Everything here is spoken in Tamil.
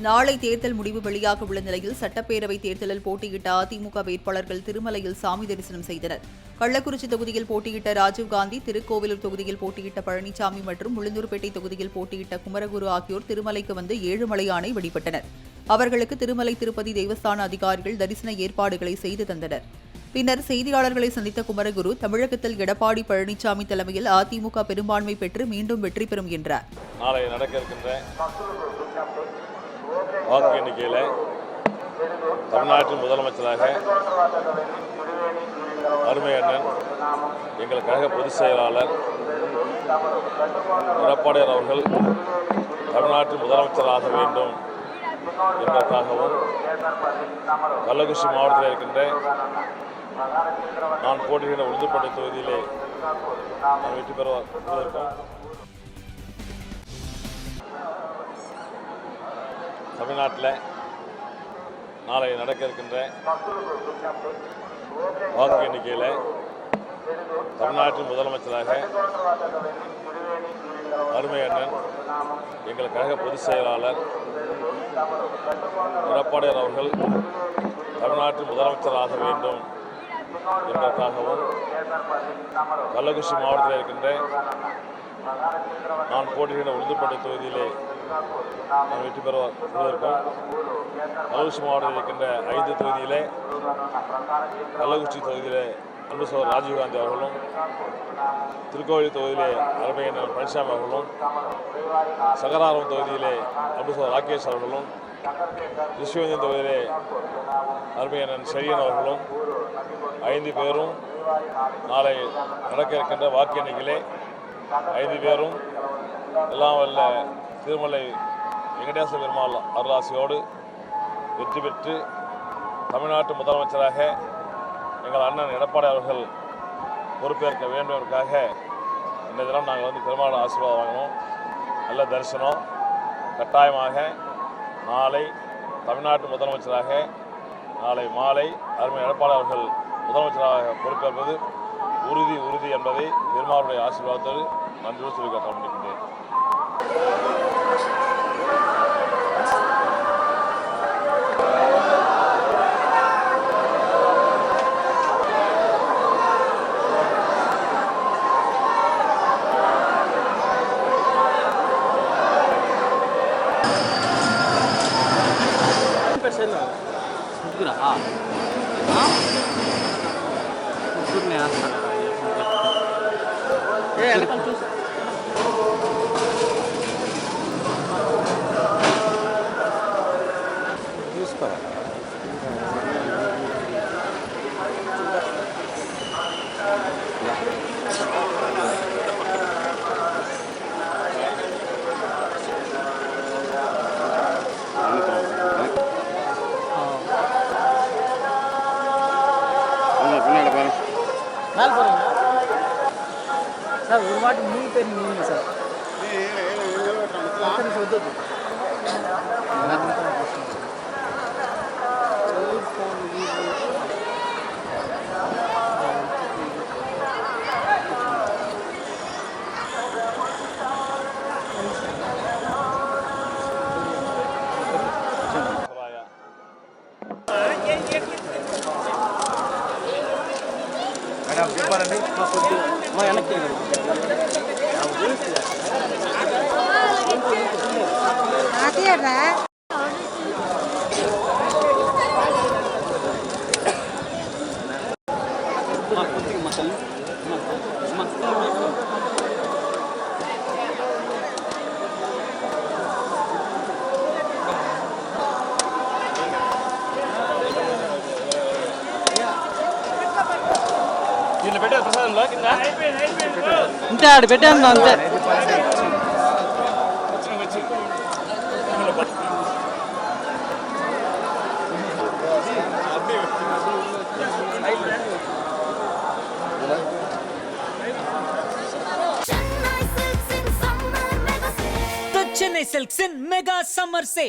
நாளை தேர்தல் முடிவு வெளியாக உள்ள நிலையில் சட்டப்பேரவை தேர்தலில் போட்டியிட்ட அதிமுக வேட்பாளர்கள் திருமலையில் சாமி தரிசனம் செய்தனர். கள்ளக்குறிச்சி தொகுதியில் போட்டியிட்ட ராஜீவ்காந்தி, திருக்கோவிலூர் தொகுதியில் போட்டியிட்ட பழனிசாமி மற்றும் உளுந்தூர்பேட்டை தொகுதியில் போட்டியிட்ட குமரகுரு ஆகியோர் திருமலைக்கு வந்து ஏழுமலையானை வழிபட்டனர். அவர்களுக்கு திருமலை திருப்பதி தேவஸ்தான அதிகாரிகள் தரிசன ஏற்பாடுகளை செய்து தந்தனர். பின்னர் செய்தியாளர்களை சந்தித்த குமரகுரு, தமிழகத்தில் எடப்பாடி பழனிசாமி தலைமையில் அதிமுக பெரும்பான்மை பெற்று மீண்டும் வெற்றி பெறும் என்றார். நாளை நடக்க இருக்கின்ற வாக்கு எண்ணிக்கையில் தமிழ்நாட்டின் முதலமைச்சராக அருமை அண்ணன் எங்கள் கழக பொதுச் செயலாளர் எடப்பாடியார் அவர்கள் தமிழ்நாட்டின் முதலமைச்சராக வேண்டும் என்பதற்காகவும் கள்ளக்குறிச்சி மாவட்டத்தில் இருக்கின்ற நான் போட்டியிடுகின்ற உளுந்தூர்பேட்டை தொகுதியிலே நான் வெற்றி பெறுவதற்கும் தமிழ்நாட்டில் நாளை நடக்க இருக்கின்ற வாக்கு எண்ணிக்கையில் தமிழ்நாட்டின் முதலமைச்சராக அருமை அண்ணன் எங்கள் கழக பொதுச் செயலாளர் எடப்பாடியார் அவர்கள் தமிழ்நாட்டின் முதலமைச்சராக வேண்டும் என்பதற்காகவும் கள்ளக்குறிச்சி மாவட்டத்தில் இருக்கின்ற நான் போட்டியிடுகின்ற உளுந்தூர்பேட்டை தொகுதியிலே நான் வெற்றி பெறுவதற்கும் கள்ளக்குறிச்சி மாவட்டத்தில் இருக்கின்ற 5 தொகுதியிலே கள்ளக்குறிச்சி தொகுதியிலே அன்பு சகோதரர் ராஜீவ்காந்தி அவர்களும், திருக்கோவிலூர் தொகுதியிலே அருமை அண்ணன் பழனிசாமி அவர்களும், சகராரம் தொகுதியிலே அன்பு சகோதரர் ராகேஷ் அவர்களும், ரிஷிவந்தியன் தொகுதியிலே அருமை அண்ணன் செழியன் அவர்களும் 5 பேரும் நாளை நடக்க இருக்கின்ற வாக்கு எண்ணிக்கையிலே 5 பேரும் எல்லாம் வல்ல திருமலை வெங்கடேச பெருமாள் அருளாசியோடு வெற்றி பெற்று தமிழ்நாட்டு முதலமைச்சராக எங்கள் அண்ணன் எடப்பாடி அவர்கள் பொறுப்பேற்க வேண்டும் என்பதற்காக இந்த தினம் நாங்கள் வந்து பெருமாள் ஆசீர்வாதம் வாங்கணும். நல்ல தரிசனம். கட்டாயமாக நாளை தமிழ்நாட்டு முதலமைச்சராக நாளை மாலை அருமை எடப்பாடி அவர்கள் முதலமைச்சராக பொறுப்பேற்பது உறுதி என்பதை பெருமாளுடைய ஆசீர்வாதத்தோடு நன்றியோடு சொல்லி காட்டியிருக்கின்றேன். மேலே போகிறீங்களா சார்? ஒரு மாட்டு 3 பேர் நீங்க சார் మేడం చెప్పారండి எனக்கு ఇంత ఆడ పెట్టాను అంతే. Chennai Silks in Mega Summer Sale.